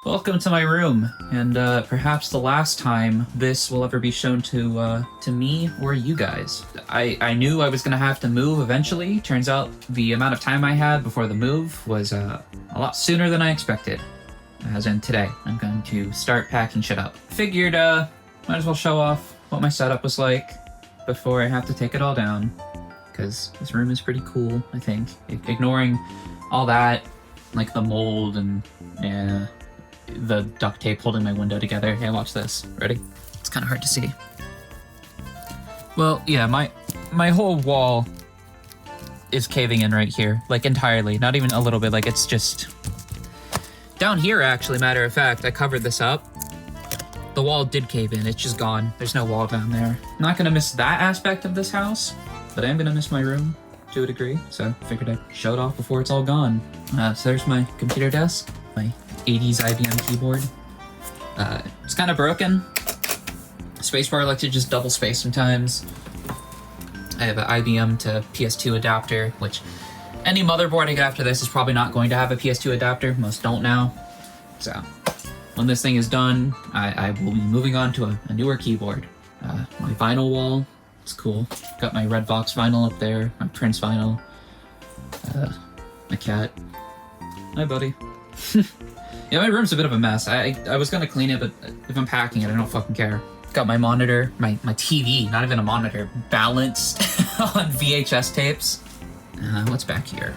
Welcome to my room, and perhaps the last time this will ever be shown to me or you guys. I knew I was gonna have to move eventually. Turns out the amount of time I had before the move was a lot sooner than I expected. As in today, I'm going to start packing shit up. Figured might as well show off what my setup was like before I have to take it all down, because this room is pretty cool, I think. Ignoring all that, like the mold and the duct tape holding my window together. Hey, watch this. Ready? It's kind of hard to see. Well, yeah, my whole wall is caving in right here, like entirely. Not even a little bit, like it's just... Down here, actually, matter of fact, I covered this up. The wall did cave in, it's just gone. There's no wall down there. I'm not gonna miss that aspect of this house, but I am gonna miss my room to a degree, so I figured I'd show it off before it's all gone. So there's my computer desk, my 80s IBM keyboard. It's kind of broken. Spacebar likes to just double space sometimes. I have an IBM to PS2 adapter, which any motherboard I get after this is probably not going to have a PS2 adapter. Most don't now. So when this thing is done, I will be moving on to a newer keyboard. My vinyl wall, it's cool. Got my Redbox vinyl up there, my Prince vinyl. My cat. Hi, buddy. Yeah, my room's a bit of a mess. I was gonna clean it, but if I'm packing it, I don't fucking care. Got my monitor, my TV, not even a monitor, balanced on VHS tapes. What's back here?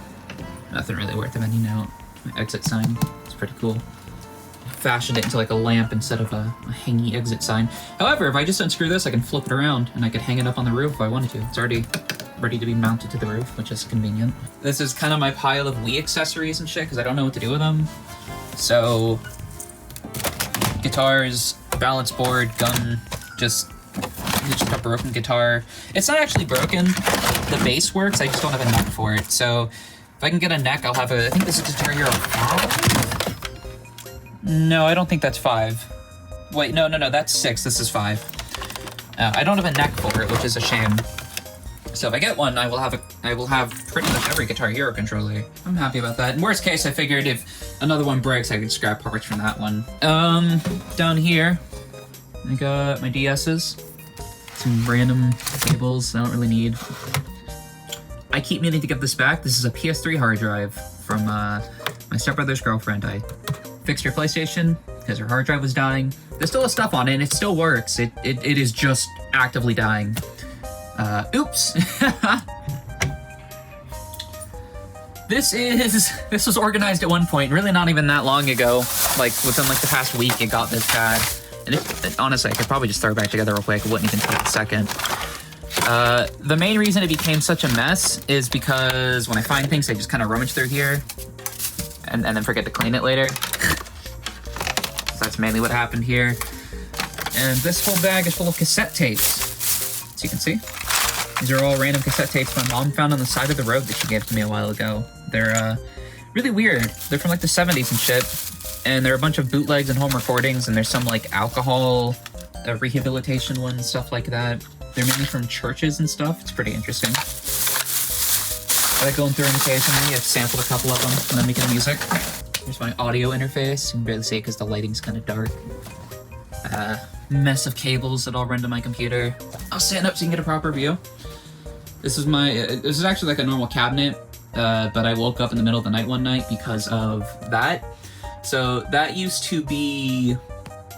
Nothing really worth of any note. My exit sign, it's pretty cool. Fashioned it into like a lamp instead of a hangy exit sign. However, if I just unscrew this, I can flip it around and I could hang it up on the roof if I wanted to. It's already ready to be mounted to the roof, which is convenient. This is kind of my pile of Wii accessories and shit, because I don't know what to do with them. So, guitars, balance board, gun, just a broken guitar. It's not actually broken. The bass works, I just don't have a neck for it. So, if I can get a neck, I'll have I think this is Guitar Hero 5? No, I don't think that's 5. Wait, no, that's 6. This is 5. I don't have a neck for it, which is a shame. So if I get one, I will have pretty much every Guitar Hero controller. I'm happy about that. In worst case, I figured if another one breaks, I could scrap parts from that one. Down here, I got my DS's. Some random cables I don't really need. I keep meaning to get this back. This is a PS3 hard drive from my stepbrother's girlfriend. I fixed her PlayStation because her hard drive was dying. There's still stuff on it, and it still works. It is just actively dying. Oops. This was organized at one point, really not even that long ago. Like, within like the past week, it got this bad. And honestly, I could probably just throw it back together real quick. It wouldn't even take a second. The main reason it became such a mess is because when I find things, I just kind of rummage through here and then forget to clean it later. So that's mainly what happened here. And this whole bag is full of cassette tapes. As you can see, these are all random cassette tapes my mom found on the side of the road that she gave to me a while ago. They're really weird. They're from like the 70s and shit. And there are a bunch of bootlegs and home recordings, and there's some like alcohol rehabilitation ones, stuff like that. They're mainly from churches and stuff. It's pretty interesting. I like going through them occasionally. I've sampled a couple of them and then making music. Here's my audio interface. You can barely see it because the lighting's kind of dark. Mess of cables that all run to my computer. I'll stand up so you can get a proper view. This is actually like a normal cabinet, but I woke up in the middle of the night one night because of that. So that used to be,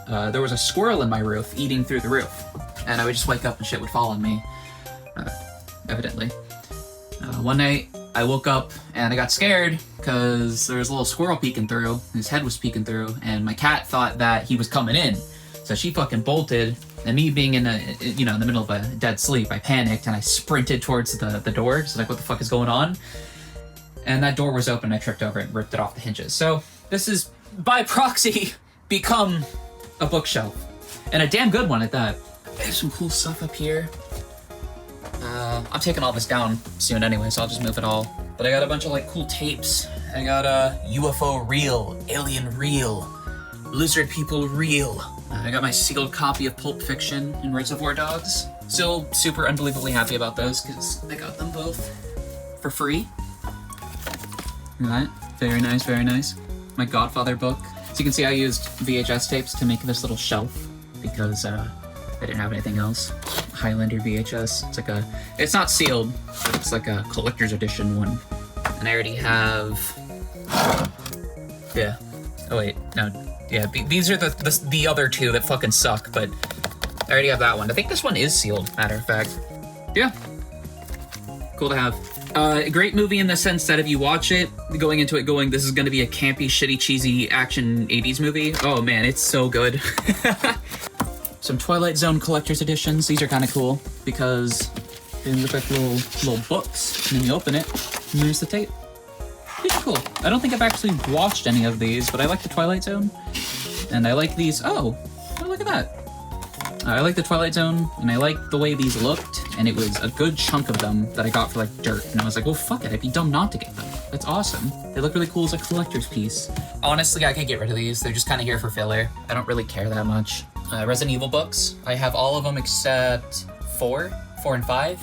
there was a squirrel in my roof eating through the roof, and I would just wake up and shit would fall on me, evidently. One night I woke up and I got scared because there was a little squirrel peeking through, his head was peeking through, and my cat thought that he was coming in. So she fucking bolted, and me being in the middle of a dead sleep, I panicked and I sprinted towards the door. So like, what the fuck is going on? And that door was open. I tripped over it and ripped it off the hinges. So this is, by proxy, become a bookshelf, and a damn good one at that. I have some cool stuff up here. I'm taking all this down soon anyway, so I'll just move it all. But I got a bunch of like cool tapes. I got UFO Real, Alien Real, Lizard People Real. I got my sealed copy of Pulp Fiction and Reservoir Dogs. Still super unbelievably happy about those because I got them both for free. Look at that. Very nice, very nice. My Godfather book. So you can see I used VHS tapes to make this little shelf because I didn't have anything else. Highlander VHS. It's not sealed, but it's like a collector's edition one. And I already have, yeah. Oh wait, no, yeah. These are the other two that fucking suck, but I already have that one. I think this one is sealed, matter of fact. Yeah. Cool to have. A great movie in the sense that if you watch it, going into it going, this is going to be a campy, shitty, cheesy action 80s movie. Oh man, it's so good. Some Twilight Zone collector's editions. These are kind of cool because they look like little books. And then you open it, and there's the tape. These are cool. I don't think I've actually watched any of these, but I like the Twilight Zone. And I like these. Oh, look at that. I like the Twilight Zone, and I like the way these looked, and it was a good chunk of them that I got for like dirt. And I was like, well, fuck it, I'd be dumb not to get them. That's awesome. They look really cool as a collector's pice. Honestly, I could get rid of these. They're just kind of here for filler. I don't really care that much. Resident Evil books. I have all of them except 4 and 5.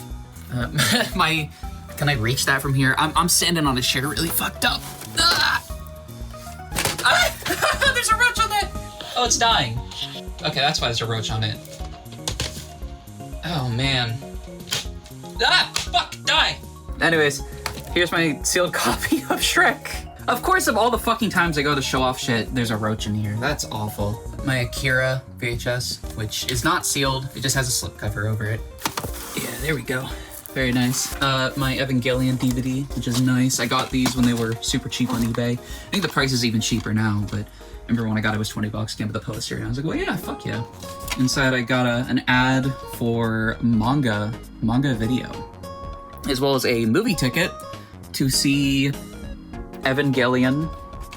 Can I reach that from here? I'm standing on a chair really fucked up. Ah! Ah! There's a roach on that! Oh, it's dying. Okay, that's why there's a roach on it. Oh, man. Ah! Fuck! Die! Anyways, here's my sealed copy of Shrek. Of course, of all the fucking times I go to show off shit, there's a roach in here. That's awful. My Akira VHS, which is not sealed. It just has a slipcover over it. Yeah, there we go. Very nice. My Evangelion DVD, which is nice. I got these when they were super cheap on eBay. I think the price is even cheaper now, but remember when I got it was $20 again with the poster, and I was like, well, yeah, fuck yeah. Inside I got an ad for manga video, as well as a movie ticket to see Evangelion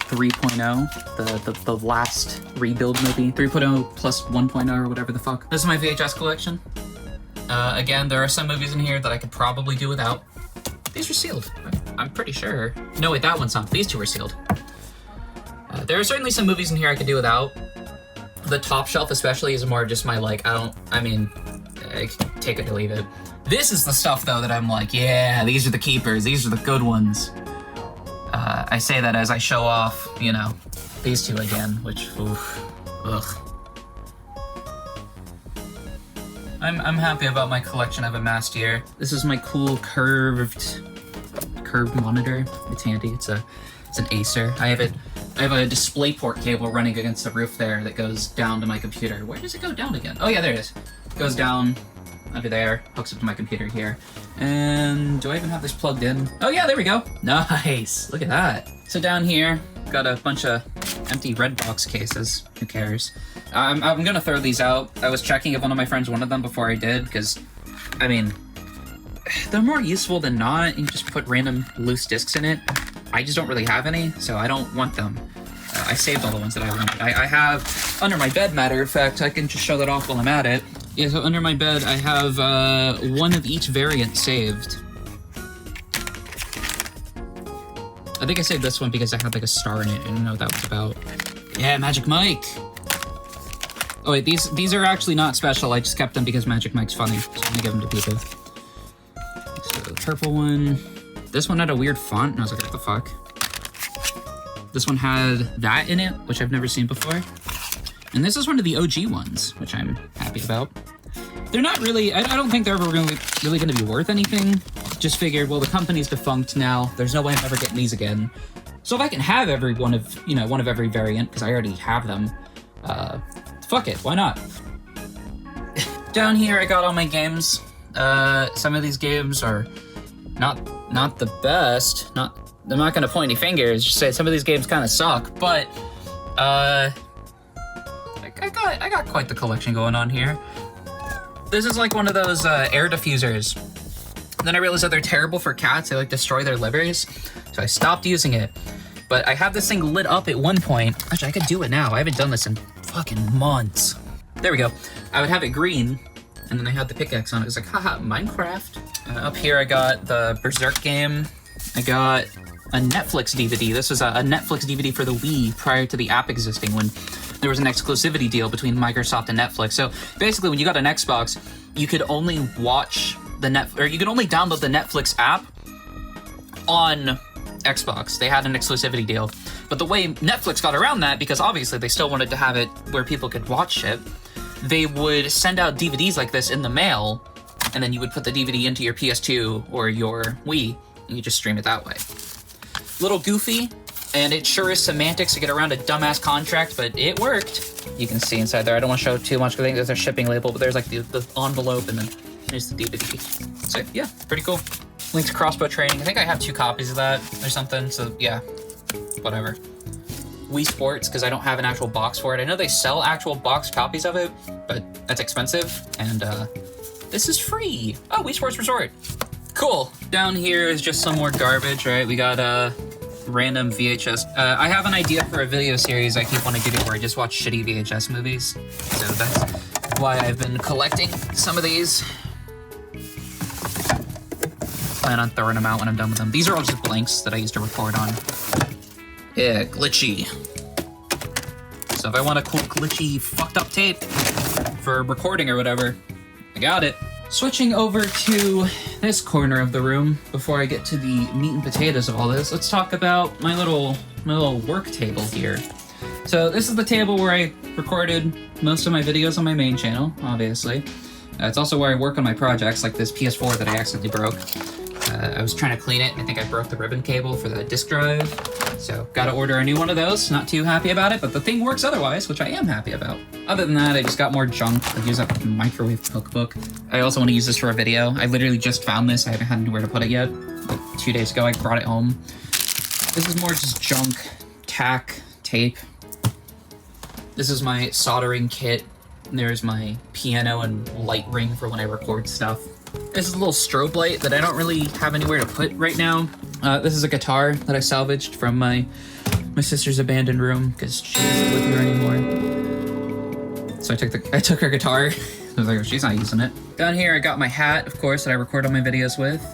3.0, the last rebuild movie. 3.0 plus 1.0 or whatever the fuck. This is my VHS collection. Again, there are some movies in here that I could probably do without. These are sealed, I'm pretty sure. No, wait, that one's not. These two are sealed. There are certainly some movies in here I could do without. The top shelf especially is more just my, like, I can take it or leave it. This is the stuff, though, that I'm like, yeah, these are the keepers. These are the good ones. I say that as I show off, you know, these two again, which, oof, ugh. I'm happy about my collection I've amassed here. This is my cool curved monitor. It's handy. It's an Acer. I have a DisplayPort cable running against the roof there that goes down to my computer. Where does it go down again? Oh yeah, there it is. It goes down under there, hooks up to my computer here. And do I even have this plugged in? Oh yeah, there we go. Nice. Look at that. So down here, got a bunch of empty Redbox cases. Who cares? I'm gonna throw these out. I was checking if one of my friends wanted them before I did, because, I mean, they're more useful than not. You can just put random loose discs in it. I just don't really have any, so I don't want them. I saved all the ones that I wanted. I have under my bed, matter of fact. I can just show that off while I'm at it. Yeah, so under my bed, I have one of each variant saved. I think I saved this one because I had like a star in it. I didn't know what that was about. Yeah, Magic Mike. Oh wait, these are actually not special. I just kept them because Magic Mike's funny. So I'm gonna give them to people. So the purple one. This one had a weird font, and I was like, what the fuck? This one had that in it, which I've never seen before. And this is one of the OG ones, which I'm happy about. They're not really, I don't think they're ever really gonna be worth anything. Just figured, well, the company's defunct now. There's no way I'm ever getting these again. So if I can have every one of, you know, one of every variant, because I already have them, fuck it, why not? Down here, I got all my games. Some of these games are not the best. I'm not gonna point any fingers, just say some of these games kind of suck, but, I got quite the collection going on here. This is like one of those, air diffusers. Then I realized that they're terrible for cats. They like destroy their livers. So I stopped using it. But I have this thing lit up at one point. Actually, I could do it now. I haven't done this in fucking months. There we go. I would have it green, and then I had the pickaxe on it. It was like, haha, Minecraft. Up here, I got the Berserk game. I got a Netflix DVD. This was a Netflix DVD for the Wii prior to the app existing, when there was an exclusivity deal between Microsoft and Netflix. So basically, when you got an Xbox, you could only watch you could only download the Netflix app on Xbox. They had an exclusivity deal. But the way Netflix got around that, because obviously they still wanted to have it where people could watch it, they would send out DVDs like this in the mail, and then you would put the DVD into your PS2 or your Wii, and you just stream it that way. Little goofy, and it sure is semantics to get around a dumbass contract, but it worked. You can see inside there. I don't want to show too much because I think there's a shipping label, but there's like the envelope, and then there's the DVD. So yeah, pretty cool. Link's Crossbow Training. I think I have 2 copies of that or something, so yeah, whatever. Wii Sports, because I don't have an actual box for it. I know they sell actual box copies of it, but that's expensive, and this is free. Oh, Wii Sports Resort. Cool. Down here is just some more garbage, right? We got random VHS. I have an idea for a video series I keep wanting to do where I just watch shitty VHS movies. So that's why I've been collecting some of these. Plan on throwing them out when I'm done with them. These are all just blanks that I used to record on. Yeah, glitchy. So if I want a cool glitchy fucked up tape for recording or whatever, I got it. Switching over to this corner of the room before I get to the meat and potatoes of all this, let's talk about my little work table here. So this is the table where I recorded most of my videos on my main channel, obviously. It's also where I work on my projects, like this PS4 that I accidentally broke. I was trying to clean it, and I think I broke the ribbon cable for the disk drive. So, gotta order a new one of those. Not too happy about it, but the thing works otherwise, which I am happy about. Other than that, I just got more junk. I use a microwave cookbook. I also want to use this for a video. I literally just found this. I haven't had anywhere to put it yet. Like 2 days ago, I brought it home. This is more just junk, tack, tape. This is my soldering kit. There's my piano and light ring for when I record stuff. This is a little strobe light that I don't really have anywhere to put right now. This is a guitar that I salvaged from my sister's abandoned room because she doesn't live here anymore. So I took her guitar. I was like, oh, she's not using it. Down here, I got my hat, of course, that I record all my videos with.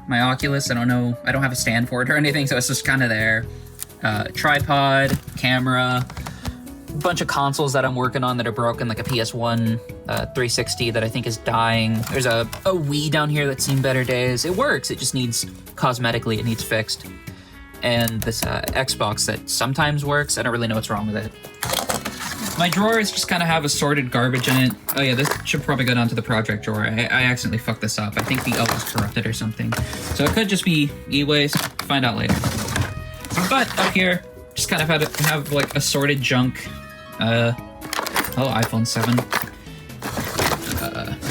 My Oculus, I don't have a stand for it or anything, so it's just kind of there. Tripod, camera, a bunch of consoles that I'm working on that are broken, like a PS1, 360 that I think is dying. There's a Wii down here that's seen better days. It works, it just needs, cosmetically, it needs fixed. And this Xbox that sometimes works, I don't really know what's wrong with it. My drawers just kind of have assorted garbage in it. Oh yeah, this should probably go down to the project drawer. I accidentally fucked this up. I think the L was corrupted or something. So it could just be e-waste, find out later. But up here, just kind of have like assorted junk. iPhone 7.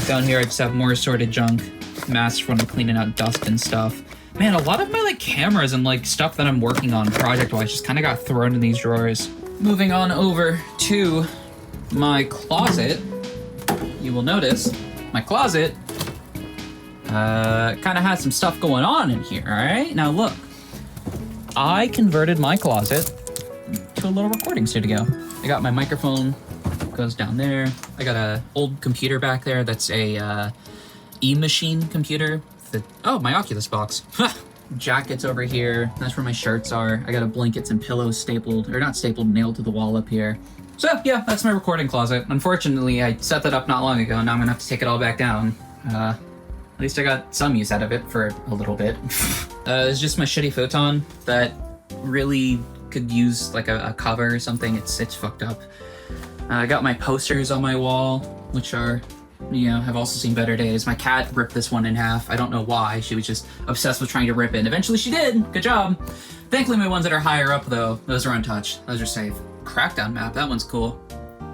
Down here I just have more assorted junk. Masks when I'm cleaning out dust and stuff. Man, a lot of my like cameras and like stuff that I'm working on project-wise just kind of got thrown in these drawers. Moving on over to my closet, you will notice my closet kind of has some stuff going on in here, all right? Now look, I converted my closet to a little recording studio. I got my microphone, goes down there. I got a old computer back there that's a E-Machine computer. Oh, my Oculus box. Jackets over here. That's where my shirts are. I got a blankets and pillows stapled, or not stapled, nailed to the wall up here. So yeah, that's my recording closet. Unfortunately, I set that up not long ago. Now I'm gonna have to take it all back down. At least I got some use out of it for a little bit. It's just my shitty futon that really could use like a cover or something. It's fucked up. I got my posters on my wall, which are, have also seen better days. My cat ripped this one in half. I don't know why. She was just obsessed with trying to rip it. And eventually she did. Good job. Thankfully, my ones that are higher up, though, those are untouched. Those are safe. Crackdown map. That one's cool.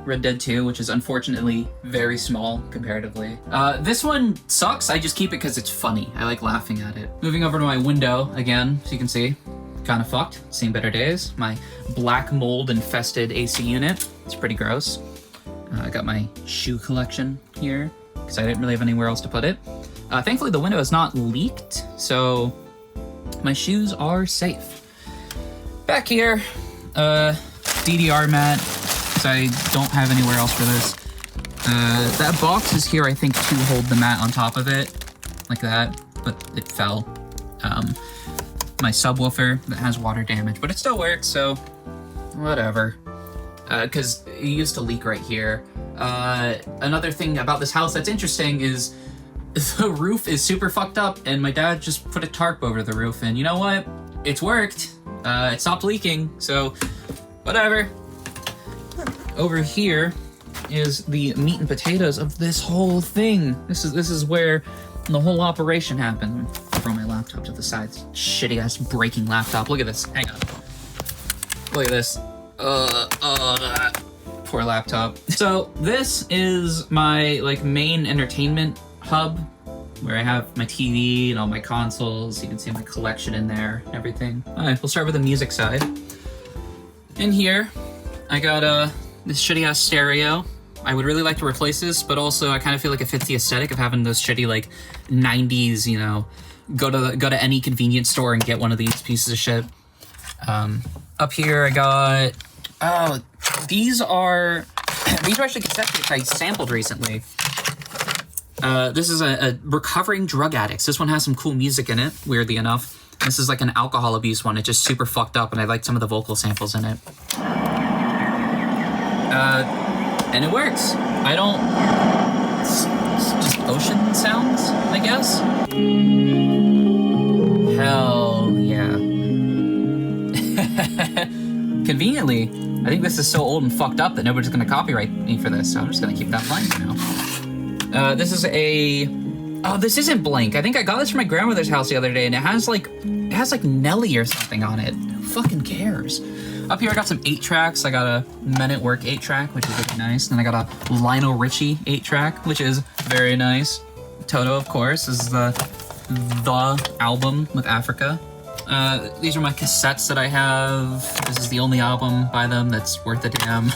Red Dead 2, which is unfortunately very small comparatively. This one sucks. I just keep it because it's funny. I like laughing at it. Moving over to my window again, so you can see. Kind of fucked. Seen better days. My black mold infested AC unit. It's pretty gross. I got my shoe collection here because I didn't really have anywhere else to put it. Thankfully, the window is not leaked, so my shoes are safe. Back here, DDR mat, because I don't have anywhere else for this. That box is here, I think, to hold the mat on top of it, like that, but it fell. My subwoofer that has water damage, but it still works, so whatever. Because it used to leak right here. Another thing about this house that's interesting is the roof is super fucked up, and my dad just put a tarp over the roof, and you know what? it's worked. It stopped leaking, so whatever. Over here is the meat and potatoes of this whole thing. This is where the whole operation happened. Throw my laptop to the side. Shitty ass breaking laptop. Look at this. Hang on. Look at this. Poor laptop. So this is my like main entertainment hub, where I have my TV and all my consoles. You can see my collection in there and everything. All right, we'll start with the music side. In here, I got this shitty ass stereo. I would really like to replace this, but also I kind of feel like it fits the aesthetic of having those shitty like 90s, you know, go to any convenience store and get one of these pieces of shit. Up here I got, these are actually cassette tapes I sampled recently. This is a recovering drug addicts. This one has some cool music in it, weirdly enough. This is like an alcohol abuse one. It's just super fucked up, and I like some of the vocal samples in it. And it works. I don't... It's just ocean sounds, I guess? Hell yeah. Conveniently, I think this is so old and fucked up that nobody's gonna copyright me for this, so I'm just gonna keep that playing for now. This is a... Oh, this isn't blank. I think I got this from my grandmother's house the other day, and it has like Nelly or something on it. Who fucking cares? Up here I got some 8-tracks. I got a Men at Work 8-track, which is really nice. And then I got a Lionel Richie 8-track, which is very nice. Toto, of course, is the album with Africa. These are my cassettes that I have. This is the only album by them that's worth a damn.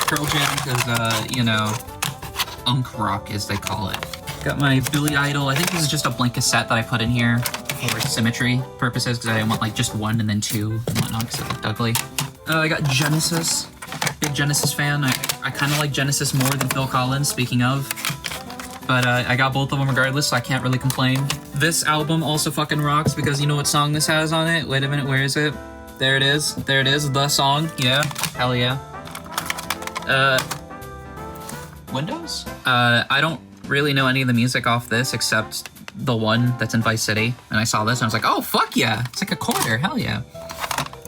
Pearl Jam, because, you know, unk rock, as they call it. Got my Billy Idol. I think this is just a blank cassette that I put in here for symmetry purposes, because I didn't want like just one and then two and whatnot, because it looked ugly. I got Genesis. Big Genesis fan. I kind of like Genesis more than Phil Collins, speaking of. But I got both of them regardless, so I can't really complain. This album also fucking rocks, because you know what song this has on it? Wait a minute, where is it? There it is. There it is, the song. Yeah, hell yeah. Windows? I don't really know any of the music off this except the one that's in Vice City. And I saw this and I was like, oh, fuck yeah. It's like a quarter, hell yeah.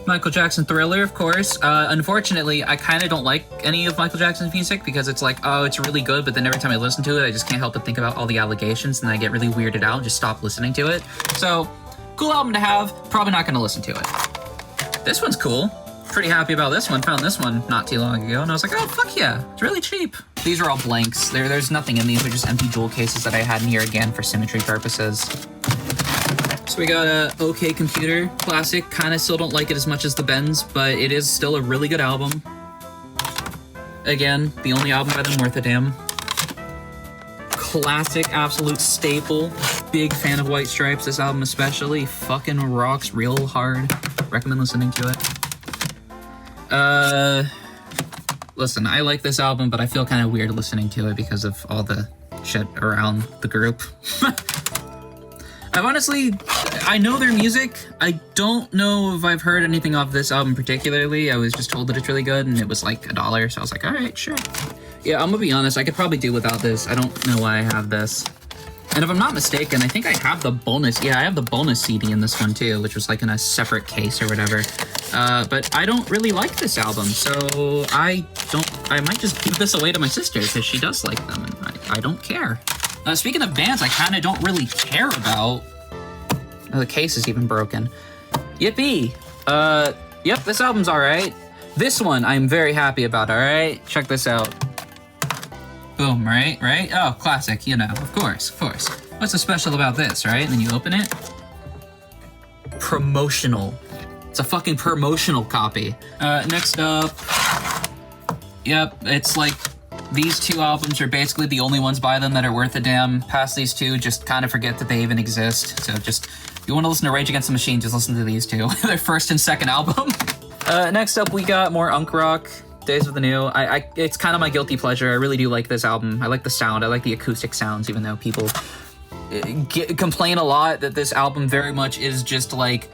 Michael Jackson Thriller, of course. Unfortunately, I kind of don't like any of Michael Jackson's music because it's like, oh, it's really good, but then every time I listen to it, I just can't help but think about all the allegations and then I get really weirded out and just stop listening to it. So, cool album to have, probably not gonna listen to it. This one's cool. Pretty happy about this one. Found this one not too long ago and I was like, oh, fuck yeah. It's really cheap. These are all blanks. There's nothing in these. They're just empty jewel cases that I had in here again for symmetry purposes. So we got a OK Computer classic. Kind of still don't like it as much as the Bends, but it is still a really good album. Again, the only album by them worth a damn. Classic, absolute staple. Big fan of White Stripes. This album especially fucking rocks real hard. Recommend listening to it. Listen, I like this album, but I feel kind of weird listening to it because of all the shit around the group. I know their music. I don't know if I've heard anything off this album particularly. I was just told that it's really good, and it was like $1, so I was like, all right, sure. Yeah, I'm gonna be honest, I could probably do without this. I don't know why I have this. And if I'm not mistaken, I think I have the bonus. Yeah, I have the bonus CD in this one too, which was like in a separate case or whatever. But I don't really like this album, so I might just give this away to my sister because she does like them, and I don't care. Speaking of bands I kind of don't really care about. Oh, the case is even broken. Yippee! Yep, this album's alright. This one I'm very happy about, alright? Check this out. Boom, right? Oh, classic, you know, of course. What's so special about this, right? And then you open it. Promotional. It's a fucking promotional copy. Next up. Yep, it's like these two albums are basically the only ones by them that are worth a damn. Past these two, just kind of forget that they even exist. So just, if you want to listen to Rage Against the Machine, just listen to these two. Their first and second album. Next up, we got more unk rock. Days of the New. It's kind of my guilty pleasure. I really do like this album. I like the sound. I like the acoustic sounds, even though people complain a lot that this album very much is just like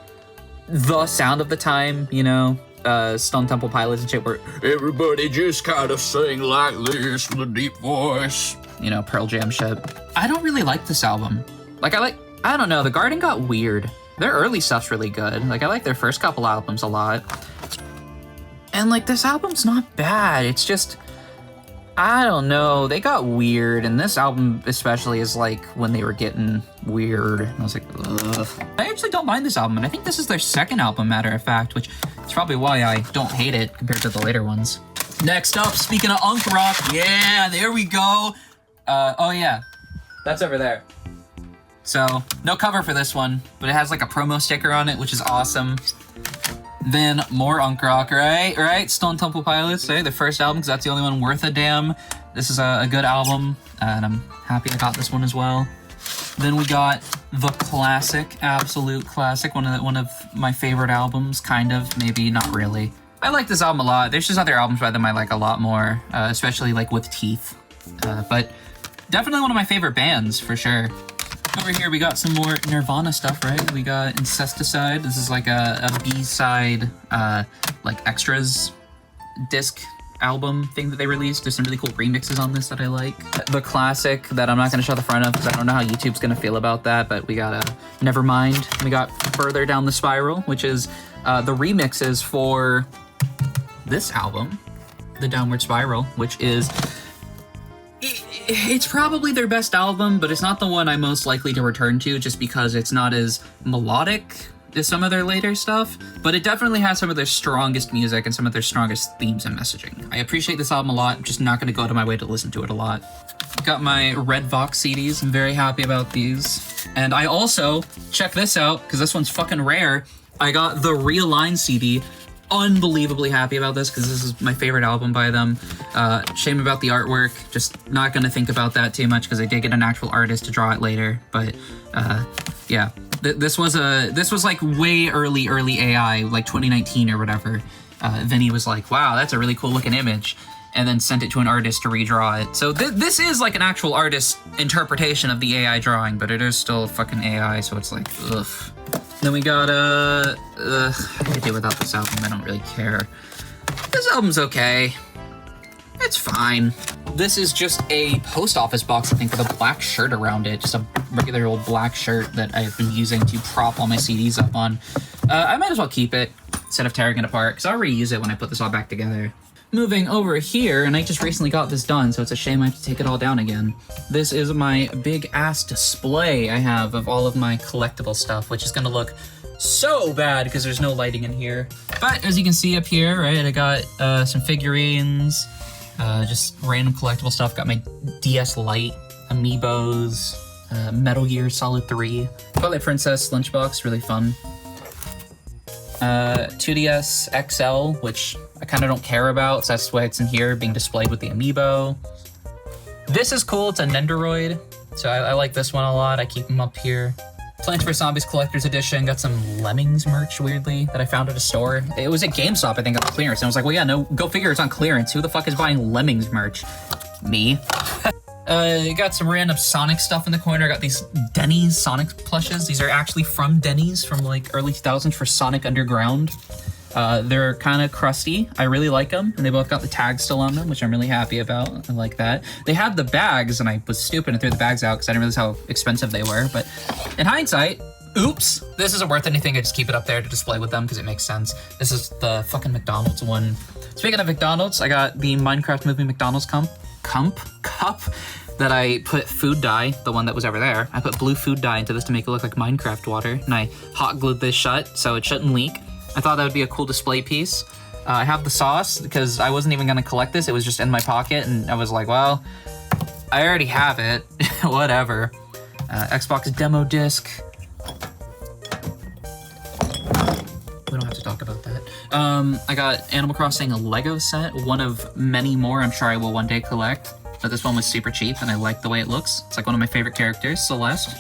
the sound of the time, you know? Stone Temple Pilots and shit where everybody just kind of sing like this with a deep voice. You know, Pearl Jam shit. I don't really like this album. I don't know, the Garden got weird. Their early stuff's really good. Like, I like their first couple albums a lot. And, like, this album's not bad. It's just, I don't know. They got weird, and this album especially is, like, when they were getting weird. And I was like, ugh. I actually don't mind this album, and I think this is their second album, matter of fact, which is probably why I don't hate it compared to the later ones. Next up, speaking of Unk Rock, yeah, there we go. Oh yeah, that's over there. So, no cover for this one, but it has like a promo sticker on it, which is awesome. Then more Unk Rock, right? Stone Temple Pilots, right? The first album, because that's the only one worth a damn. This is a good album, and I'm happy I got this one as well. Then we got the classic, absolute classic, one of my favorite albums, kind of, maybe, not really. I like this album a lot. There's just other albums by them I like a lot more, especially like with Teeth. But definitely one of my favorite bands, for sure. Over here, we got some more Nirvana stuff, right? We got Incesticide. This is like a B-side, like extras disc album thing that they released. There's some really cool remixes on this that I like. The classic that I'm not going to show the front of because I don't know how YouTube's going to feel about that, but we got Nevermind. We got Further Down the Spiral, which is the remixes for this album, The Downward Spiral, which is... It's probably their best album, but it's not the one I'm most likely to return to just because it's not as melodic as some of their later stuff, but it definitely has some of their strongest music and some of their strongest themes and messaging. I appreciate this album a lot, I'm just not going to go to my way to listen to it a lot. Got my Red Vox CDs, I'm very happy about these. And I also, check this out, because this one's fucking rare, I got the Realign CD. Unbelievably happy about this because this is my favorite album by them. Shame about the artwork, just not gonna think about that too much because I did get an actual artist to draw it later, but yeah. This was like way early AI, like 2019 or whatever. Vinny was like, wow, that's a really cool looking image, and then sent it to an artist to redraw it. So this is like an actual artist interpretation of the AI drawing, but it is still fucking AI, so it's like, ugh. Then we got, I could do without this album, I don't really care. This album's okay. It's fine. This is just a post office box, I think, with a black shirt around it. Just a regular old black shirt that I've been using to prop all my CDs up on. I might as well keep it instead of tearing it apart, because I'll reuse it when I put this all back together. Moving over here, and I just recently got this done, so it's a shame I have to take it all down again. This is my big-ass display I have of all of my collectible stuff, which is gonna look so bad because there's no lighting in here. But as you can see up here, right, I got some figurines, just random collectible stuff. Got my DS Lite, Amiibos, Metal Gear Solid 3, Twilight Princess lunchbox, really fun. 2DS XL, which I kind of don't care about, so that's why it's in here, being displayed with the Amiibo. This is cool, it's a Nendoroid, so I like this one a lot, I keep them up here. Plants vs. Zombies Collector's Edition, got some Lemmings merch, weirdly, that I found at a store. It was at GameStop, I think, on clearance, and I was like, well, yeah, no, go figure, it's on clearance. Who the fuck is buying Lemmings merch? Me. Got some random Sonic stuff in the corner. I got these Denny's Sonic plushes. These are actually from Denny's from like early 2000s for Sonic Underground. They're kind of crusty. I really like them, and they both got the tags still on them, which I'm really happy about. I like that. They had the bags, and I was stupid and threw the bags out because I didn't realize how expensive they were. But in hindsight, oops, this isn't worth anything. I just keep it up there to display with them because it makes sense. This is the fucking McDonald's one. Speaking of McDonald's, I got the Minecraft movie McDonald's cup that I put food dye, the one that was over there. I put blue food dye into this to make it look like Minecraft water, and I hot glued this shut so it shouldn't leak. I thought that would be a cool display piece. I have the sauce because I wasn't even gonna collect this. It was just in my pocket, and I was like, well, I already have it. Whatever. Xbox demo disc. We don't have to talk about that. I got Animal Crossing a Lego set, one of many more I'm sure I will one day collect. But this one was super cheap, and I like the way it looks. It's like one of my favorite characters, Celeste.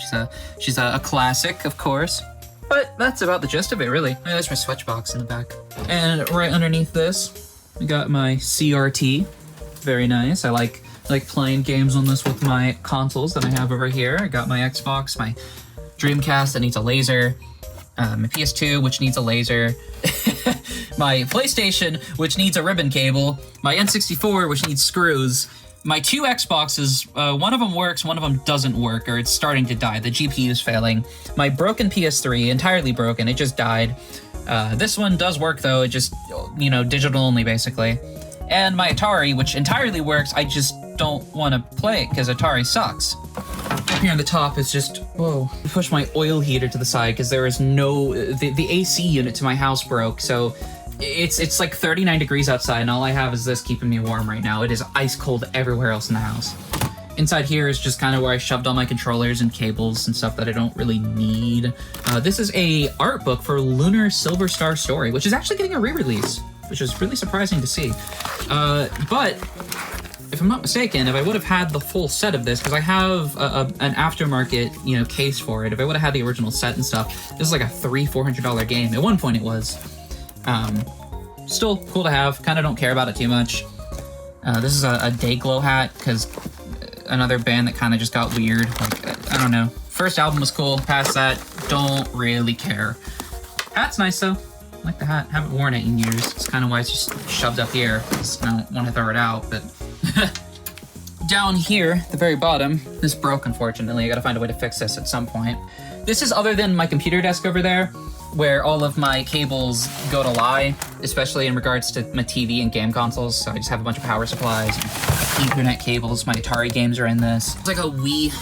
She's a classic, of course. But that's about the gist of it, really. Oh, there's my Switch box in the back. And right underneath this, we got my CRT. Very nice. I like playing games on this with my consoles that I have over here. I got my Xbox, my Dreamcast that needs a laser, my PS2, which needs a laser, my PlayStation, which needs a ribbon cable, my N64, which needs screws, my two Xboxes, one of them works, one of them doesn't work, or it's starting to die. The GPU is failing. My broken PS3, entirely broken, it just died. This one does work though, it just, you know, digital only basically. And my Atari, which entirely works, I just don't want to play it because Atari sucks. Up here on the top is just, whoa, push my oil heater to the side because there is no, the AC unit to my house broke, so it's like 39 degrees outside and all I have is this keeping me warm right now. It is ice cold everywhere else in the house. Inside here is just kind of where I shoved all my controllers and cables and stuff that I don't really need. This is a art book for Lunar Silver Star Story, which is actually getting a re-release, which is really surprising to see. But if I'm not mistaken, if I would have had the full set of this, because I have an aftermarket, you know, case for it, if I would have had the original set and stuff, this is like a $300-400 game. At one point it was. Still cool to have. Kind of don't care about it too much. This is a Dayglow hat, because another band that kind of just got weird. Like, I don't know. First album was cool. Past that, don't really care. Hat's nice though. I like the hat. Haven't worn it in years. It's kind of why it's just shoved up here. I don't want to throw it out, but down here, at the very bottom, this broke, unfortunately. I gotta find a way to fix this at some point. This is other than my computer desk over there, where all of my cables go to lie, especially in regards to my TV and game consoles. So I just have a bunch of power supplies, Ethernet cables. My Atari games are in this. It's like a Wii,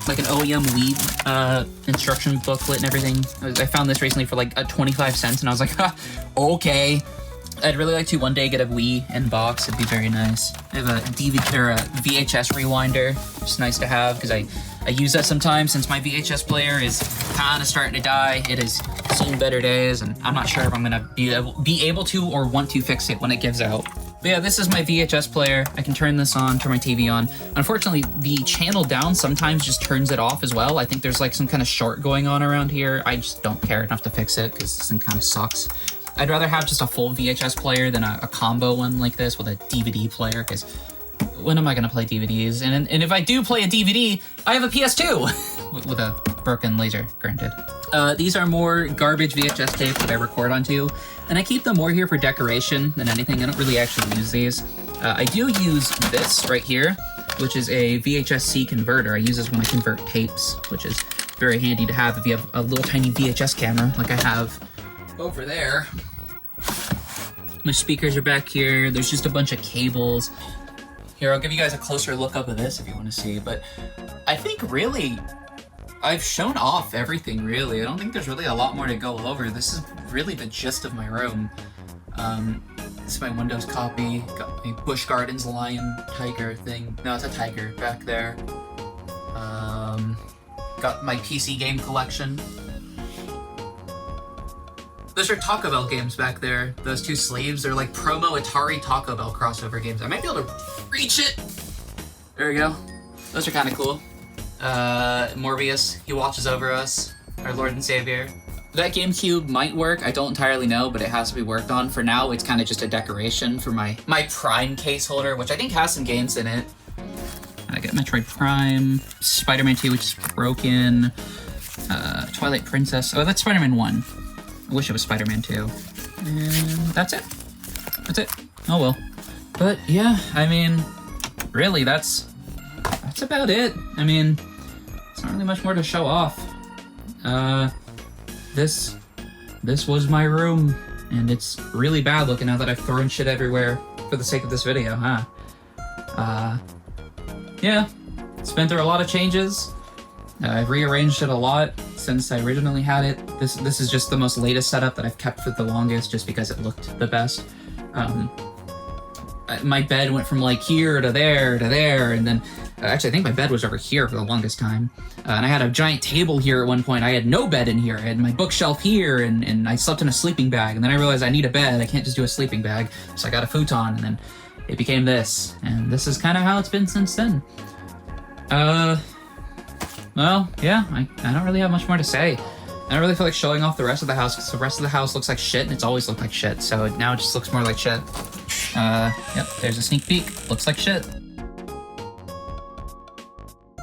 like an OEM Wii instruction booklet and everything. I found this recently for like 25 cents, and I was like, ha, okay. I'd really like to one day get a Wii in box. It'd be very nice. I have a DVD or a VHS rewinder. It's nice to have because I use that sometimes since my VHS player is kind of starting to die. It has seen better days, and I'm not sure if I'm gonna be able to or want to fix it when it gives out. But yeah, this is my VHS player. I can turn this on, turn my TV on. Unfortunately, the channel down sometimes just turns it off as well. I think there's like some kind of short going on around here. I just don't care enough to fix it because this thing kind of sucks. I'd rather have just a full VHS player than a combo one like this with a DVD player, because when am I going to play DVDs? And if I do play a DVD, I have a PS2 with a broken laser, granted. These are more garbage VHS tapes that I record onto, and I keep them more here for decoration than anything. I don't really actually use these. I do use this right here, which is a VHS-C converter. I use this when I convert tapes, which is very handy to have if you have a little tiny VHS camera like I have over there. My speakers are back here. There's just a bunch of cables. Here, I'll give you guys a closer look up of this if you want to see, but I think really I've shown off everything, really. I don't think there's really a lot more to go over. This is really the gist of my room. This is my Windows copy. Got my Busch Gardens lion tiger thing. No, it's a tiger back there. Got my PC game collection. Those are Taco Bell games back there. Those two sleeves, they're like promo Atari Taco Bell crossover games. I might be able to reach it. There we go. Those are kind of cool. Morbius, he watches over us, our Lord and Savior. That GameCube might work, I don't entirely know, but it has to be worked on. For now, it's kind of just a decoration for my Prime case holder, which I think has some games in it. I got Metroid Prime, Spider-Man 2, which is broken, Twilight Princess. Oh, that's Spider-Man 1. I wish it was Spider-Man 2. And that's it. That's it. Oh well. But yeah, I mean, really, that's about it. I mean, it's not really much more to show off. This was my room, and it's really bad looking now that I've thrown shit everywhere for the sake of this video, huh? Yeah, it's been through a lot of changes. I've rearranged it a lot since I originally had it. This is just the most latest setup that I've kept for the longest just because it looked the best. My bed went from like here to there, and then actually I think my bed was over here for the longest time. And I had a giant table here at one point. I had no bed in here. I had my bookshelf here, and I slept in a sleeping bag. And then I realized I need a bed. I can't just do a sleeping bag. So I got a futon, and then it became this. And this is kind of how it's been since then. Well, yeah, I don't really have much more to say. I don't really feel like showing off the rest of the house because the rest of the house looks like shit, and it's always looked like shit. So now it just looks more like shit. Yep, there's a sneak peek. Looks like shit.